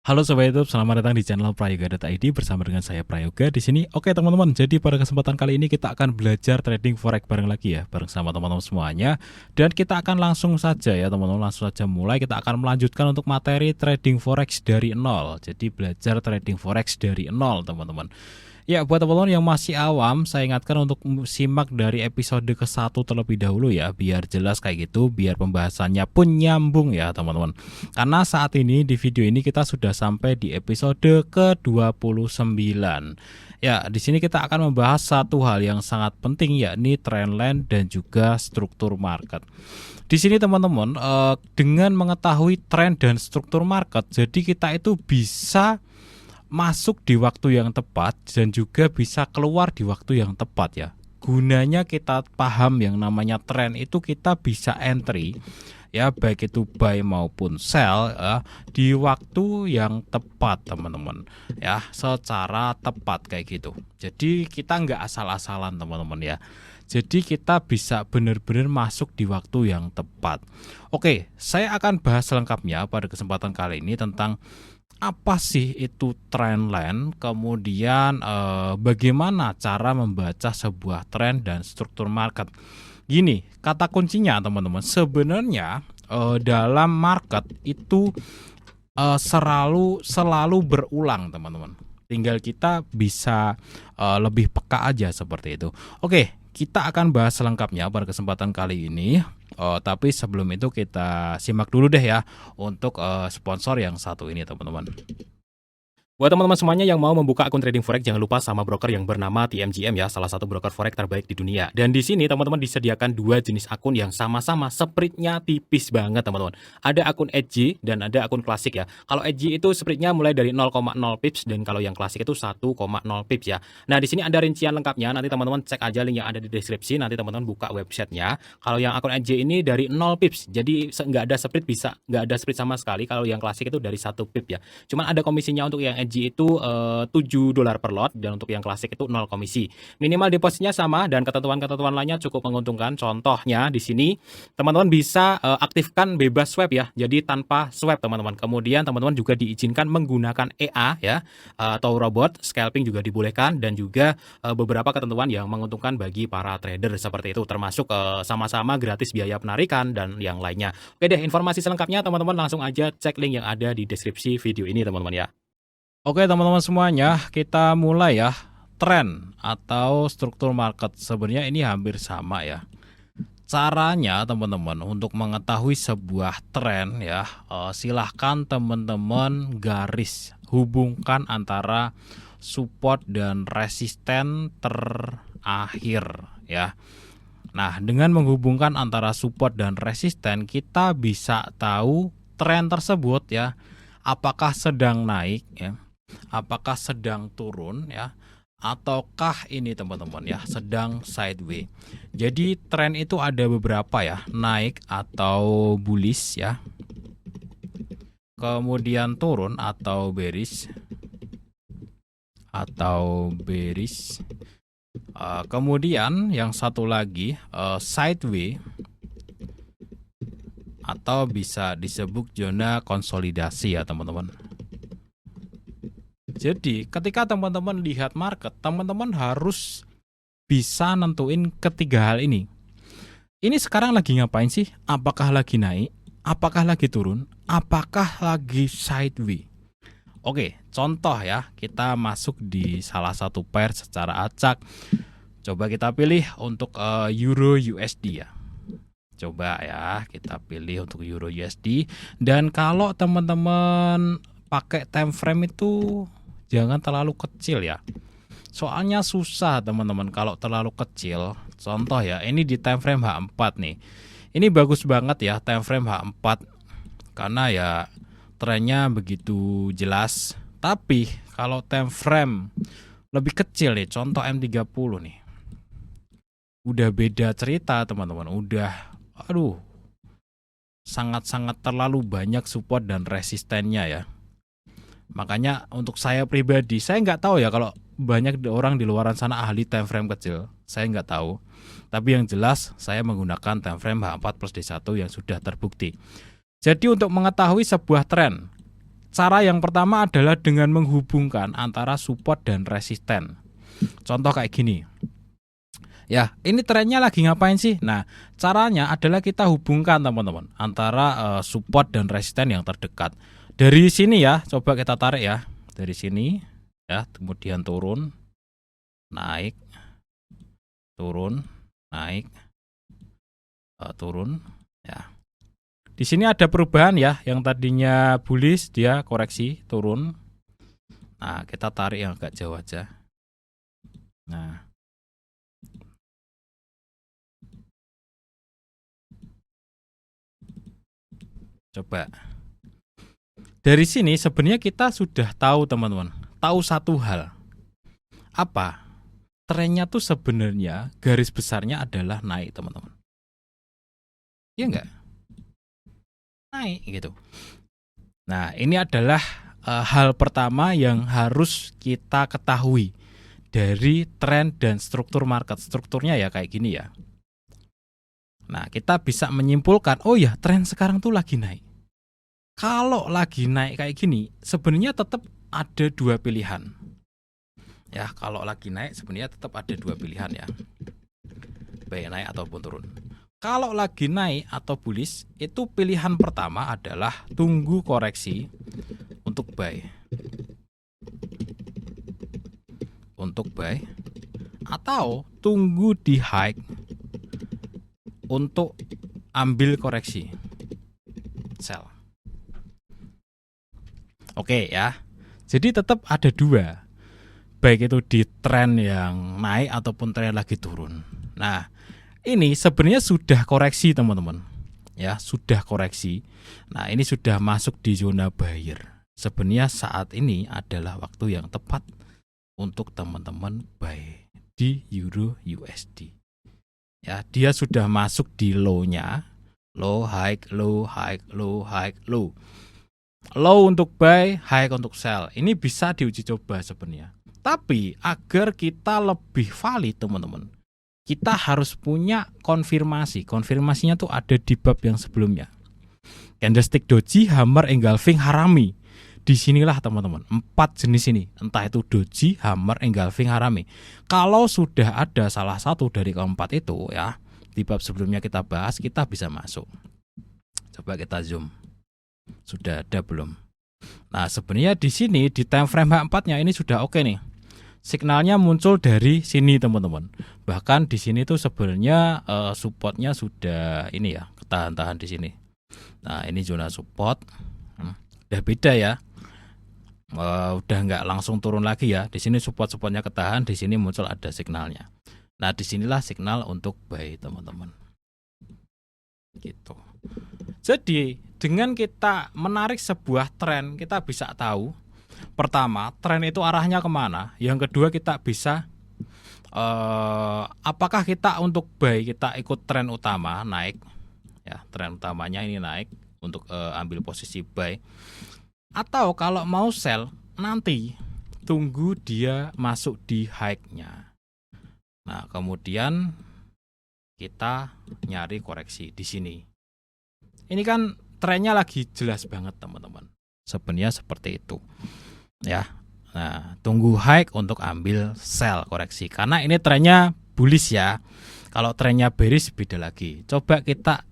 Halo Sobat YouTube, selamat datang di channel Prayoga.id bersama dengan saya Prayoga di sini. Oke teman-teman, jadi pada kesempatan kali ini kita akan belajar trading forex bareng lagi ya, bareng sama teman-teman semuanya. Dan kita akan langsung saja ya teman-teman, langsung saja mulai. Kita akan melanjutkan untuk materi trading forex dari nol. Jadi belajar trading forex dari nol teman-teman. Ya, buat teman-teman yang masih awam, saya ingatkan untuk simak dari episode ke-1 terlebih dahulu ya, biar jelas kayak gitu, biar pembahasannya pun nyambung ya teman-teman. Karena saat ini di video ini kita sudah sampai di episode ke-29. Ya, di sini kita akan membahas satu hal yang sangat penting, yakni trendline dan juga struktur market. Di sini teman-teman, dengan mengetahui tren dan struktur market, jadi kita itu bisa masuk di waktu yang tepat dan juga bisa keluar di waktu yang tepat ya. Gunanya kita paham yang namanya tren itu kita bisa entry ya, baik itu buy maupun sell ya, di waktu yang tepat teman-teman ya, secara tepat kayak gitu. Jadi kita nggak asal-asalan teman-teman ya. Jadi kita bisa benar-benar masuk di waktu yang tepat. Oke, saya akan bahas lengkapnya pada kesempatan kali ini tentang apa sih itu trendline, kemudian bagaimana cara membaca sebuah tren dan struktur market. Gini, kata kuncinya teman-teman, sebenarnya dalam market itu selalu berulang teman-teman. Tinggal kita bisa lebih peka aja seperti itu. Oke, kita akan bahas selengkapnya pada kesempatan kali ini. Tapi sebelum itu kita simak dulu deh ya untuk sponsor yang satu ini teman-teman. Buat teman-teman semuanya yang mau membuka akun trading forex, jangan lupa sama broker yang bernama TMGM ya, salah satu broker forex terbaik di dunia. Dan di sini teman-teman disediakan dua jenis akun yang sama-sama spreadnya tipis banget teman-teman. Ada akun edgy dan ada akun klasik ya. Kalau edgy itu spreadnya mulai dari 0,0 pips dan kalau yang klasik itu 1,0 pips ya. Nah di sini ada rincian lengkapnya, nanti teman-teman cek aja link yang ada di deskripsi, nanti teman-teman buka websitenya. Kalau yang akun edgy ini dari 0 pips, jadi nggak ada spread, bisa nggak ada spread sama sekali. Kalau yang klasik itu dari 1 pip ya. Cuman ada komisinya untuk yang edgy itu $7 per lot dan untuk yang klasik itu 0 komisi. Minimal depositnya sama dan ketentuan-ketentuan lainnya cukup menguntungkan. Contohnya di sini teman-teman bisa aktifkan bebas swap ya. Jadi tanpa swap teman-teman. Kemudian teman-teman juga diizinkan menggunakan EA ya atau robot, scalping juga dibolehkan dan juga beberapa ketentuan yang menguntungkan bagi para trader seperti itu, termasuk sama-sama gratis biaya penarikan dan yang lainnya. Oke deh, informasi selengkapnya teman-teman langsung aja cek link yang ada di deskripsi video ini teman-teman ya. Oke teman-teman semuanya, kita mulai ya. Tren atau struktur market sebenarnya ini hampir sama ya. Caranya teman-teman untuk mengetahui sebuah tren ya, silahkan teman-teman garis hubungkan antara support dan resisten terakhir ya. Nah, dengan menghubungkan antara support dan resisten, kita bisa tahu tren tersebut ya, apakah sedang naik ya, apakah sedang turun ya, ataukah ini teman-teman ya sedang sideways. Jadi tren itu ada beberapa ya, naik atau bullish ya, kemudian turun atau bearish kemudian yang satu lagi sideways atau bisa disebut zona konsolidasi ya teman-teman. Jadi ketika teman-teman lihat market, teman-teman harus bisa nentuin ketiga hal ini. Ini sekarang lagi ngapain sih? Apakah lagi naik? Apakah lagi turun? Apakah lagi sideways? Oke, contoh ya, kita masuk di salah satu pair secara acak. Coba kita pilih untuk Euro USD ya. Coba ya, kita pilih untuk Euro USD. Dan kalau teman-teman pakai time frame itu jangan terlalu kecil ya. Soalnya susah teman-teman kalau terlalu kecil. Contoh ya, ini di time frame H4 nih. Ini bagus banget ya time frame H4 karena ya trennya begitu jelas. Tapi kalau time frame lebih kecil nih, contoh M30 nih. Udah beda cerita teman-teman. Udah sangat-sangat terlalu banyak support dan resistennya ya. Makanya untuk saya pribadi, saya nggak tahu ya kalau banyak orang di luaran sana ahli time frame kecil, saya nggak tahu. Tapi yang jelas saya menggunakan time frame H4 plus D1 yang sudah terbukti. Jadi untuk mengetahui sebuah tren, Cara yang pertama adalah dengan menghubungkan antara support dan resisten. Contoh kayak gini. Ya, ini trennya lagi ngapain sih? Nah, caranya adalah kita hubungkan teman-teman antara support dan resisten yang terdekat. Dari sini ya, coba kita tarik ya. Dari sini ya, kemudian turun, naik, turun, naik, turun ya. Di sini ada perubahan ya, yang tadinya bullish dia koreksi turun. Nah, kita tarik yang agak jauh aja. Nah, coba. Dari sini sebenarnya kita sudah tahu teman-teman, tahu satu hal. Apa? Trennya tuh sebenarnya garis besarnya adalah naik teman-teman. Iya enggak? Naik gitu. Nah, ini adalah hal pertama yang harus kita ketahui dari tren dan struktur market. Strukturnya ya kayak gini ya. Nah, kita bisa menyimpulkan, oh ya tren sekarang tuh lagi naik. Kalau lagi naik kayak gini, sebenarnya tetap ada dua pilihan. Ya, kalau lagi naik sebenarnya tetap ada dua pilihan ya. Baik naik ataupun turun. Kalau lagi naik atau bullish, itu pilihan pertama adalah tunggu koreksi untuk buy. Untuk buy atau tunggu di high untuk ambil koreksi. Sell. Oke ya. Jadi tetap ada dua. Baik itu di tren yang naik ataupun tren lagi turun. Nah, ini sebenarnya sudah koreksi teman-teman. Ya, sudah koreksi. Nah, ini sudah masuk di zona buyer. Sebenarnya saat ini adalah waktu yang tepat untuk teman-teman buy di Euro USD. Ya, dia sudah masuk di low-nya. Low, high, low, high, low, high, low. Low untuk buy, high untuk sell. Ini bisa diuji coba sebenarnya. Tapi agar kita lebih valid teman-teman, kita harus punya konfirmasi. Konfirmasinya tuh ada di bab yang sebelumnya. Candlestick doji, hammer, engulfing, harami. Disinilah teman-teman, 4 jenis ini. Entah itu doji, hammer, engulfing, harami. Kalau sudah ada salah satu dari keempat itu ya, di bab sebelumnya kita bahas, kita bisa masuk. Coba kita zoom. Sudah ada belum? Nah, sebenarnya di sini di time frame H4-nya ini sudah oke nih. Signalnya muncul dari sini teman-teman. Bahkan di sini tuh sebenarnya supportnya sudah ini ya, ketahan-tahan di sini. Nah, ini zona support. Udah beda ya. Udah nggak langsung turun lagi ya. Di sini supportnya ketahan, di sini muncul ada signalnya. Nah, disinilah signal untuk buy teman-teman. Gitu. Jadi dengan kita menarik sebuah tren, kita bisa tahu pertama, tren itu arahnya kemana. Yang kedua, kita bisa apakah kita untuk buy kita ikut tren utama naik, ya tren utamanya ini naik untuk ambil posisi buy. Atau kalau mau sell nanti tunggu dia masuk di high-nya. Nah kemudian kita nyari koreksi di sini. Ini kan trennya lagi jelas banget teman-teman. Sebenarnya seperti itu. Ya, nah tunggu high untuk ambil sell koreksi karena ini trennya bullish ya. Kalau trennya bearish beda lagi. Coba kita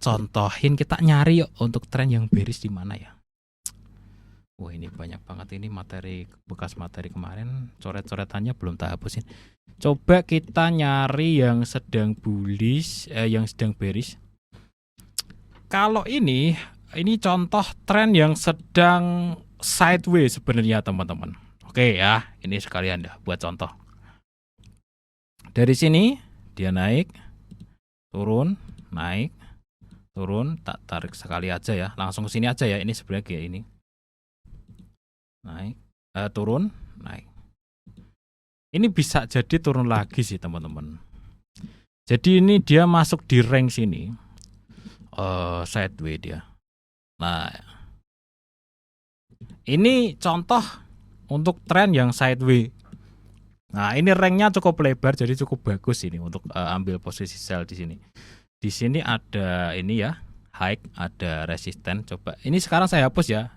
contohin, kita nyari yuk untuk tren yang bearish di mana ya. Wah ini banyak banget ini materi bekas materi kemarin, coret-coretannya belum tak hapusin. Coba kita nyari yang sedang bullish, yang sedang bearish. Kalau ini contoh tren yang sedang sideways sebenarnya teman-teman. Oke ya, ini sekalian dah buat contoh. Dari sini dia naik, turun, naik, turun, tak tarik sekali aja ya, langsung ke sini aja ya. Ini sebenarnya kayak ini. Naik, turun, naik. Ini bisa jadi turun lagi sih teman-teman. Jadi ini dia masuk di range sini. Sideways dia. Nah, ini contoh untuk tren yang sideways. Nah, ini ranknya cukup lebar, jadi cukup bagus ini untuk ambil posisi sell di sini. Di sini ada ini ya, high, ada resisten. Coba ini sekarang saya hapus ya.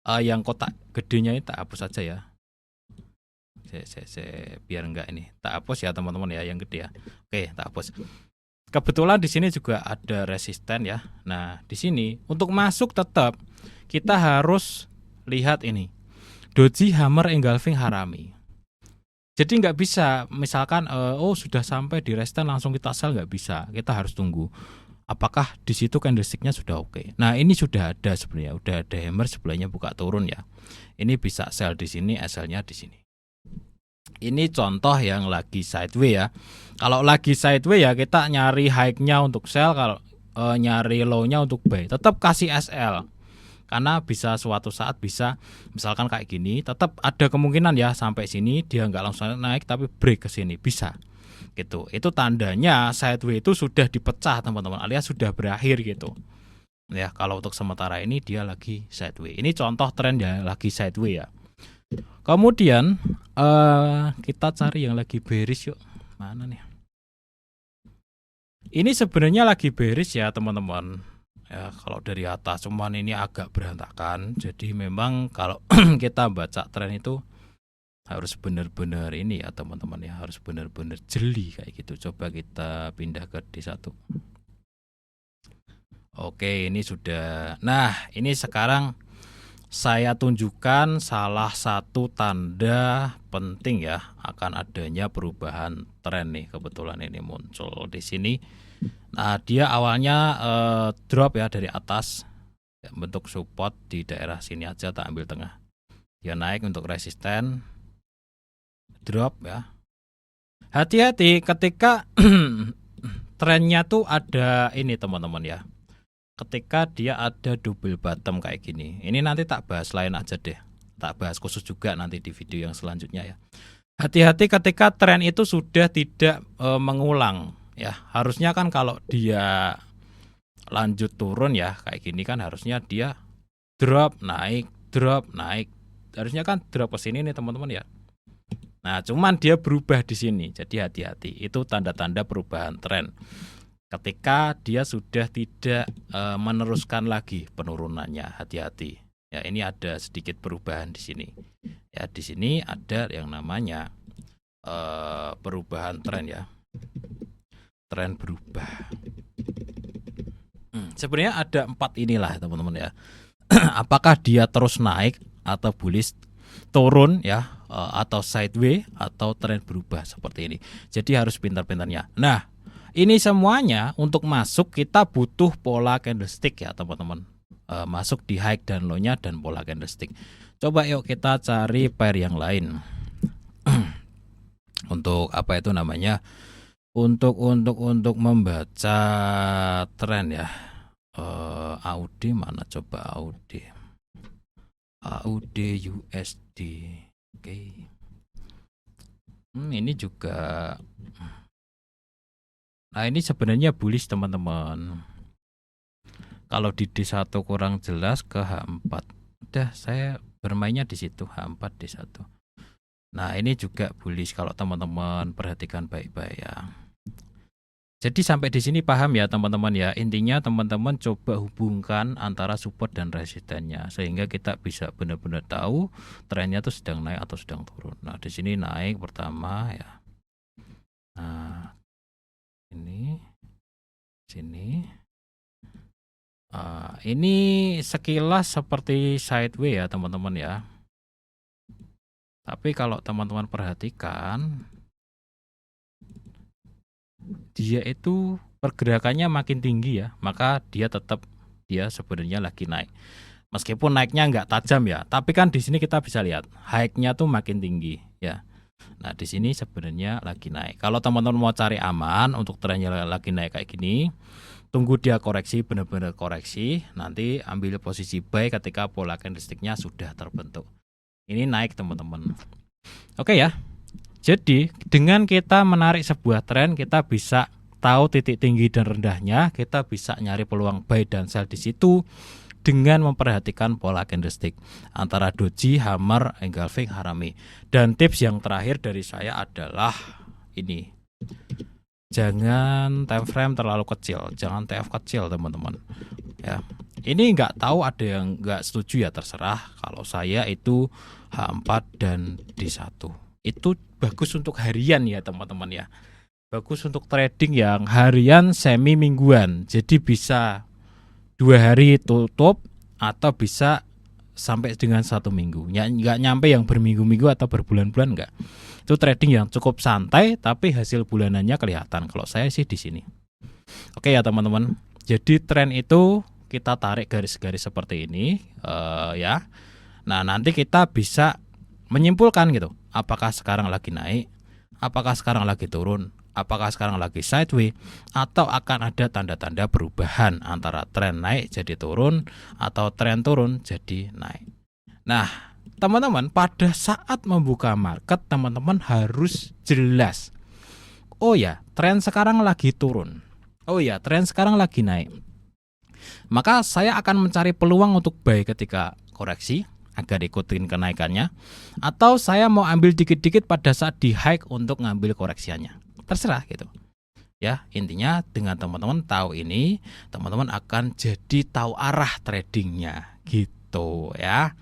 Yang kotak gedenya ini tak hapus saja ya. Biar enggak ini tak hapus ya teman-teman ya, yang gede ya. Oke, tak hapus. Kebetulan di sini juga ada resisten ya. Nah, di sini untuk masuk tetap kita harus lihat ini. Doji, Hammer, Engulfing, Harami. Jadi nggak bisa misalkan sudah sampai di resisten langsung kita sell, nggak bisa. Kita harus tunggu. Apakah di situ candlesticknya sudah oke? Nah, ini sudah ada sebenarnya, udah ada hammer sebelahnya buka turun ya. Ini bisa sell di sini, SL-nya di sini. Ini contoh yang lagi sideways ya. Kalau lagi sideways ya kita nyari high-nya untuk sell, kalau nyari low-nya untuk buy. Tetap kasih SL. Karena bisa suatu saat bisa misalkan kayak gini, tetap ada kemungkinan ya sampai sini dia nggak langsung naik tapi break ke sini, bisa. Gitu. Itu tandanya sideways itu sudah dipecah teman-teman, alias sudah berakhir gitu. Ya, kalau untuk sementara ini dia lagi sideways. Ini contoh tren ya lagi sideways ya. Kemudian kita cari yang lagi bearish yuk. Mana nih? Ini sebenarnya lagi bearish ya teman-teman. Ya, kalau dari atas cuman ini agak berantakan. Jadi memang kalau kita baca tren itu harus benar-benar ini ya teman-teman ya, harus benar-benar jeli kayak gitu. Coba kita pindah ke D1. Oke, ini sudah. Nah, ini sekarang saya tunjukkan salah satu tanda penting ya akan adanya perubahan tren nih. Kebetulan ini muncul di sini. Nah, dia awalnya drop ya dari atas, bentuk support di daerah sini aja, tak ambil tengah. Dia naik untuk resisten, drop ya. Hati-hati ketika trennya tuh ada ini teman-teman ya. Ketika dia ada double bottom kayak gini. Ini nanti tak bahas lain aja deh. Tak bahas khusus juga nanti di video yang selanjutnya ya. Hati-hati ketika tren itu sudah tidak mengulang ya. Harusnya kan kalau dia lanjut turun ya kayak gini kan harusnya dia drop naik. Harusnya kan drop ke sini nih teman-teman ya. Nah, cuman dia berubah di sini. Jadi hati-hati. Itu tanda-tanda perubahan tren. Ketika dia sudah tidak meneruskan lagi penurunannya, hati-hati. Ya, ini ada sedikit perubahan di sini. Ya, di sini ada yang namanya perubahan tren ya. Tren berubah. Sebenarnya ada 4 inilah teman-teman ya. Apakah dia terus naik atau bullish, turun ya, atau sideways atau tren berubah seperti ini. Jadi harus pintar-pintarnya. Nah, ini semuanya untuk masuk kita butuh pola candlestick ya teman-teman. Masuk di high dan low-nya dan pola candlestick. Coba yuk kita cari pair yang lain. Untuk apa itu namanya? Untuk membaca tren ya. AUD mana coba AUD? AUD USD. Oke. Ini juga. Nah, ini sebenarnya bullish teman-teman. Kalau di D1 kurang jelas ke H4. Udah saya bermainnya di situ H4 D1. Nah, ini juga bullish kalau teman-teman perhatikan baik-baik ya. Jadi sampai di sini paham ya teman-teman ya. Intinya teman-teman coba hubungkan antara support dan resistennya sehingga kita bisa benar-benar tahu trennya tuh sedang naik atau sedang turun. Nah, di sini naik pertama ya. Nah, ini sini. Ini sekilas seperti sideways ya teman-teman ya. Tapi kalau teman-teman perhatikan, dia itu pergerakannya makin tinggi ya, maka dia sebenarnya lagi naik. Meskipun naiknya nggak tajam ya, tapi kan di sini kita bisa lihat high-nya tuh makin tinggi ya. Nah, di sini sebenarnya lagi naik. Kalau teman-teman mau cari aman untuk trennya lagi naik kayak gini, tunggu dia koreksi, benar-benar koreksi, nanti ambil posisi buy ketika pola candlestick-nya sudah terbentuk. Ini naik teman-teman. Oke ya. Jadi dengan kita menarik sebuah tren, kita bisa tahu titik tinggi dan rendahnya, kita bisa nyari peluang buy dan sell di situ dengan memperhatikan pola candlestick antara doji, hammer, engulfing, harami. Dan tips yang terakhir dari saya adalah ini. Jangan time frame terlalu kecil, jangan TF kecil teman-teman. Ya, ini nggak tahu ada yang nggak setuju ya terserah. Kalau saya itu H4 dan D1 itu bagus untuk harian ya teman-teman ya. Bagus untuk trading yang harian semi mingguan. Jadi bisa 2 hari tutup atau bisa sampai dengan 1 minggu. Ya, nggak nyampe yang berminggu-minggu atau berbulan-bulan nggak. Itu trading yang cukup santai tapi hasil bulanannya kelihatan. Kalau saya sih di sini. Oke ya teman-teman. Jadi tren itu kita tarik garis-garis seperti ini ya. Nah, nanti kita bisa menyimpulkan gitu. Apakah sekarang lagi naik? Apakah sekarang lagi turun? Apakah sekarang lagi sideways? Atau akan ada tanda-tanda perubahan antara tren naik jadi turun atau tren turun jadi naik. Nah, teman-teman, pada saat membuka market, teman-teman harus jelas. Oh ya, tren sekarang lagi turun. Oh ya, tren sekarang lagi naik. Maka saya akan mencari peluang untuk buy ketika koreksi agar ikutin kenaikannya. Atau saya mau ambil dikit-dikit pada saat di high untuk ngambil koreksiannya. Terserah gitu. Ya, intinya dengan teman-teman tahu ini, teman-teman akan jadi tahu arah tradingnya gitu ya.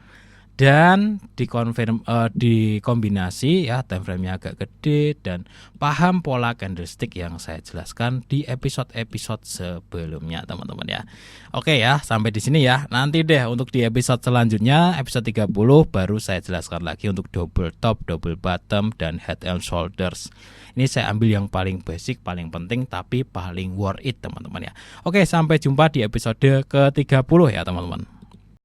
Dan dikombinasi ya, time frame-nya agak gede dan paham pola candlestick yang saya jelaskan di episode-episode sebelumnya teman-teman ya. Oke ya, sampai di sini ya. Nanti deh untuk di episode selanjutnya, episode 30 baru saya jelaskan lagi untuk double top, double bottom dan head and shoulders. Ini saya ambil yang paling basic, paling penting tapi paling worth it teman-teman ya. Oke, sampai jumpa di episode ke-30 ya teman-teman.